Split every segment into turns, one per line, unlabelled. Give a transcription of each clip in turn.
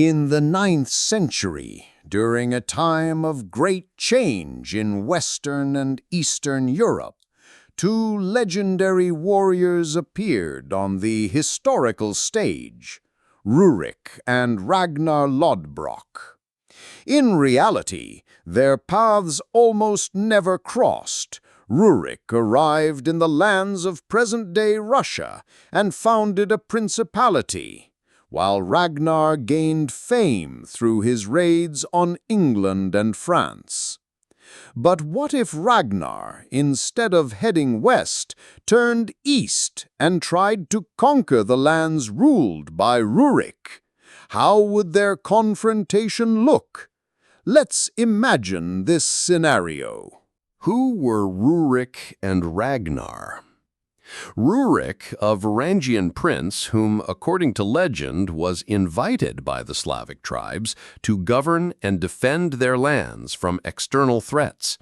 In the 9th century, during a time of great change in Western and Eastern Europe, two legendary warriors appeared on the historical stage, Rurik and Ragnar Lodbrok. In reality, their paths almost never crossed. Rurik arrived in the lands of present-day Russia and founded a principality, while Ragnar gained fame through his raids on England and France. But what if Ragnar, instead of heading west, turned east and tried to conquer the lands ruled by Rurik? How would their confrontation look? Let's imagine this scenario.
Who were Rurik and Ragnar? Rurik, a Varangian prince whom, according to legend, was invited by the Slavic tribes to govern and defend their lands from external threats.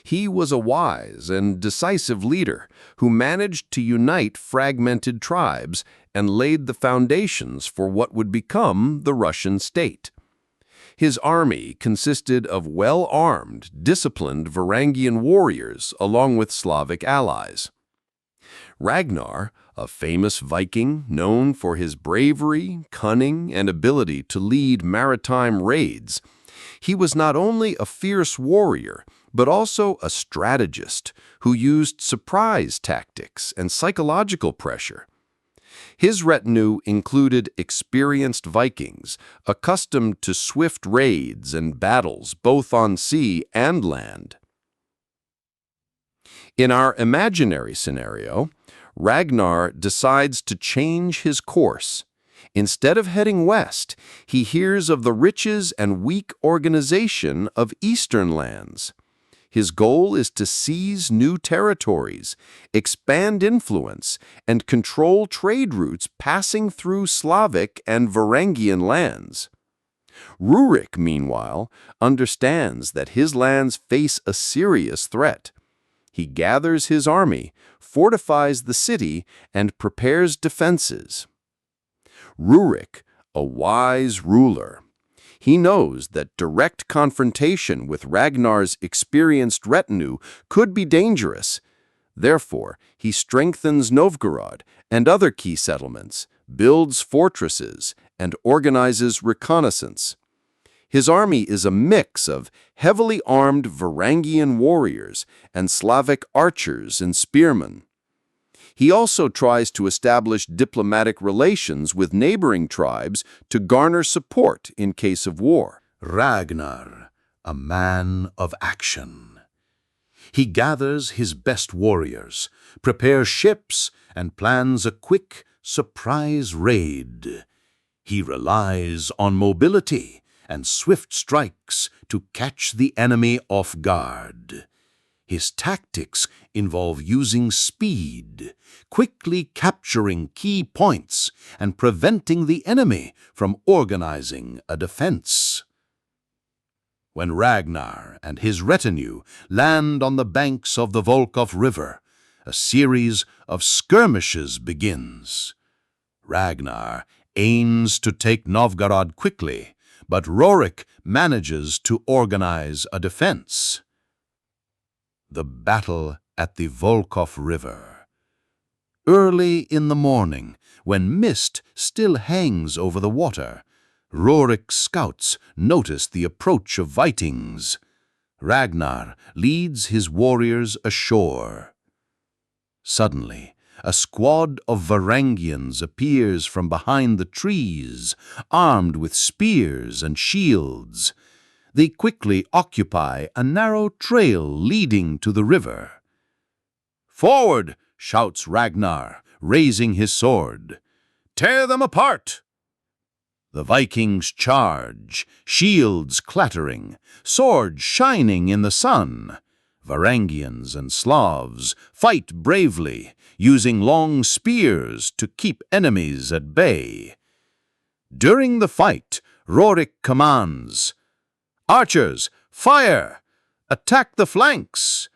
He was a wise and decisive leader who managed to unite fragmented tribes and laid the foundations for what would become the Russian state. His army consisted of well-armed, disciplined Varangian warriors along with Slavic allies. Ragnar, a famous Viking known for his bravery, cunning, and ability to lead maritime raids, he was not only a fierce warrior, but also a strategist who used surprise tactics and psychological pressure. His retinue included experienced Vikings, accustomed to swift raids and battles both on sea and land. In our imaginary scenario, Ragnar decides to change his course. Instead of heading west, he hears of the riches and weak organization of eastern lands. His goal is to seize new territories, expand influence, and control trade routes passing through Slavic and Varangian lands. Rurik, meanwhile, understands that his lands face a serious threat. He gathers his army, fortifies the city, and prepares defenses. Rurik, a wise ruler. He knows that direct confrontation with Ragnar's experienced retinue could be dangerous. Therefore, he strengthens Novgorod and other key settlements, builds fortresses, and organizes reconnaissance. His army is a mix of heavily armed Varangian warriors and Slavic archers and spearmen. He also tries to establish diplomatic relations with neighboring tribes to garner support in case of war.
Ragnar, a man of action. He gathers his best warriors, prepares ships, and plans a quick, surprise raid. He relies on mobility and swift strikes to catch the enemy off guard. His tactics involve using speed, quickly capturing key points, and preventing the enemy from organizing a defense. When Ragnar and his retinue land on the banks of the Volkhov River, a series of skirmishes begins. Ragnar aims to take Novgorod quickly, but Rurik manages to organize a defense. The battle at the Volkhov River. Early in the morning, when mist still hangs over the water, Rurik's scouts notice the approach of Vikings. Ragnar leads his warriors ashore. Suddenly, a squad of Varangians appears from behind the trees, armed with spears and shields. They quickly occupy a narrow trail leading to the river. "Forward!" shouts Ragnar, raising his sword. "Tear them apart!" The Vikings charge, shields clattering, swords shining in the sun. Varangians and Slavs fight bravely, using long spears to keep enemies at bay. During the fight, Rurik commands, "Archers, fire! Attack the flanks!"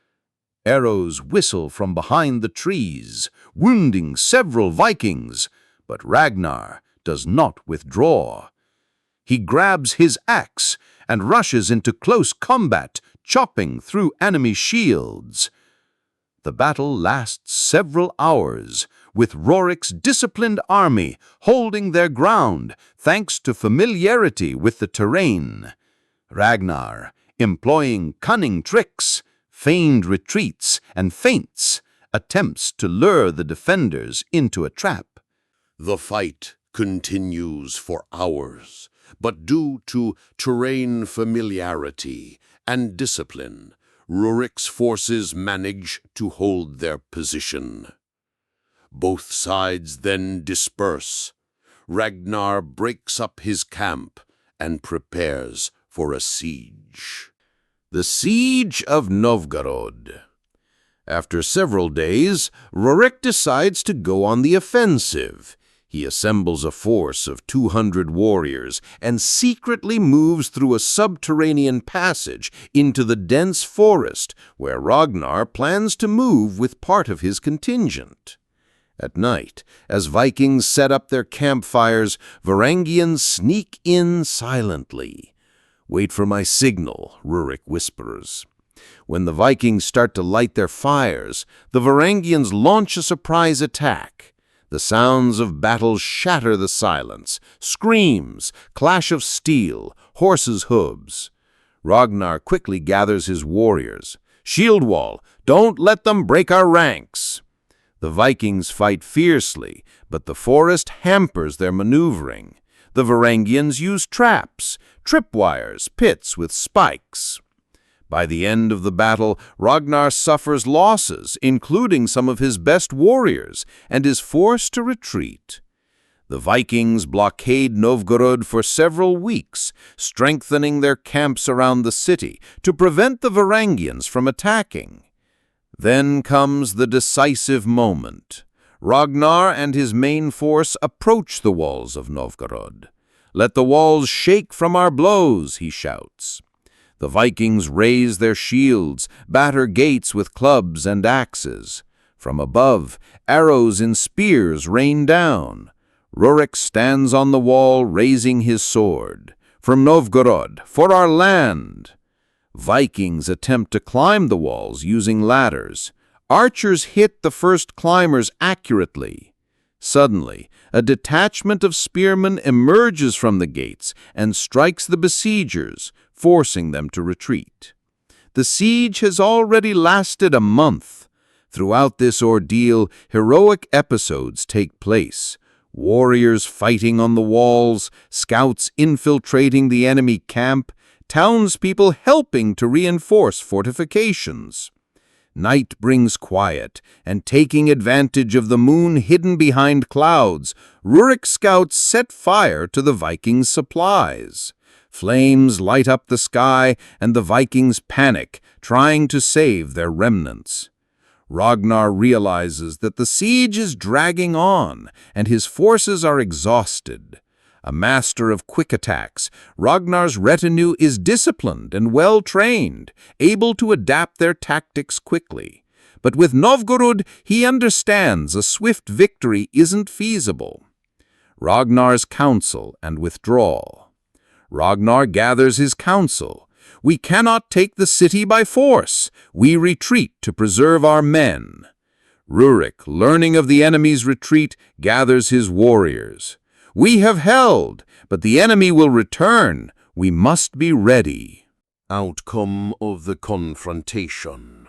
Arrows whistle from behind the trees, wounding several Vikings, but Ragnar does not withdraw. he grabs his axe and rushes into close combat, chopping through enemy shields. The battle lasts several hours, with Rurik's disciplined army holding their ground thanks to familiarity with the terrain. Ragnar, employing cunning tricks, feigned retreats, and feints, attempts to lure the defenders into a trap.
The fight continues for hours, but due to terrain familiarity and discipline, Rurik's forces manage to hold their position. Both sides then disperse. Ragnar breaks up his camp and prepares for a siege.
The Siege of Novgorod. After several days, Rurik decides to go on the offensive. He assembles a force of 200 warriors and secretly moves through a subterranean passage into the dense forest where Ragnar plans to move with part of his contingent. At night, as Vikings set up their campfires, Varangians sneak in silently. "Wait for my signal," Rurik whispers. When the Vikings start to light their fires, the Varangians launch a surprise attack. The sounds of battle shatter the silence. Screams, clash of steel, horses' hooves. Ragnar quickly gathers his warriors. "Shield wall! Don't let them break our ranks!" The Vikings fight fiercely, but the forest hampers their maneuvering. The Varangians use traps, tripwires, pits with spikes. By the end of the battle, Ragnar suffers losses, including some of his best warriors, and is forced to retreat. The Vikings blockade Novgorod for several weeks, strengthening their camps around the city to prevent the Varangians from attacking. Then comes the decisive moment. Ragnar and his main force approach the walls of Novgorod. "Let the walls shake from our blows," he shouts. The Vikings raise their shields, batter gates with clubs and axes. From above, arrows and spears rain down. Rurik stands on the wall, raising his sword. "From Novgorod, for our land!" Vikings attempt to climb the walls using ladders. Archers hit the first climbers accurately. Suddenly, a detachment of spearmen emerges from the gates and strikes the besiegers, forcing them to retreat. The siege has already lasted a month. Throughout this ordeal, heroic episodes take place. Warriors fighting on the walls, scouts infiltrating the enemy camp, townspeople helping to reinforce fortifications. Night brings quiet, and taking advantage of the moon hidden behind clouds, Rurik scouts set fire to the Vikings' supplies. Flames light up the sky, and the Vikings panic, trying to save their remnants. Ragnar realizes that the siege is dragging on, and his forces are exhausted. A master of quick attacks, Ragnar's retinue is disciplined and well-trained, able to adapt their tactics quickly. But with Novgorod, he understands a swift victory isn't feasible. Ragnar's counsel and withdrawal. Ragnar gathers his council. "We cannot take the city by force. We retreat to preserve our men." Rurik, learning of the enemy's retreat, gathers his warriors. "We have held, but the enemy will return. We must be ready."
Outcome of the confrontation.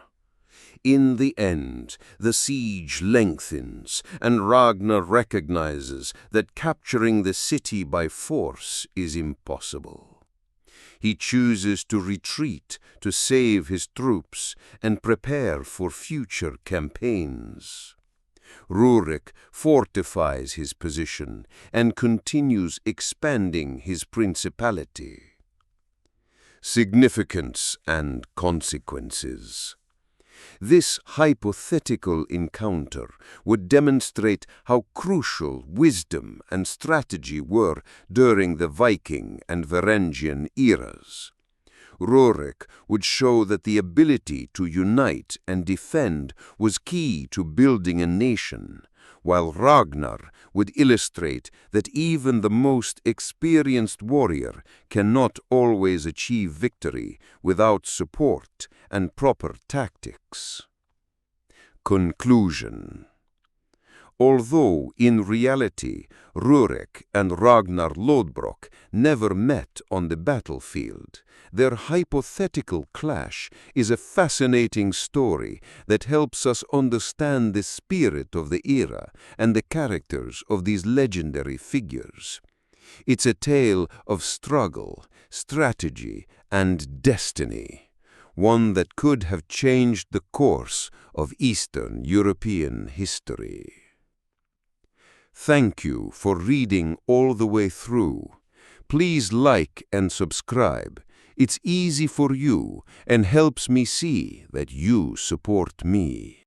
In the end, the siege lengthens, and Ragnar recognizes that capturing the city by force is impossible. He chooses to retreat to save his troops and prepare for future campaigns. Rurik fortifies his position and continues expanding his principality. Significance and consequences. This hypothetical encounter would demonstrate how crucial wisdom and strategy were during the Viking and Varangian eras. Rurik would show that the ability to unite and defend was key to building a nation, while Ragnar would illustrate that even the most experienced warrior cannot always achieve victory without support and proper tactics. Conclusion. Although, in reality, Rurik and Ragnar Lodbrok never met on the battlefield, their hypothetical clash is a fascinating story that helps us understand the spirit of the era and the characters of these legendary figures. It's a tale of struggle, strategy, and destiny, one that could have changed the course of Eastern European history. Thank you for reading all the way through. Please like and subscribe. It's easy for you and helps me see that you support me.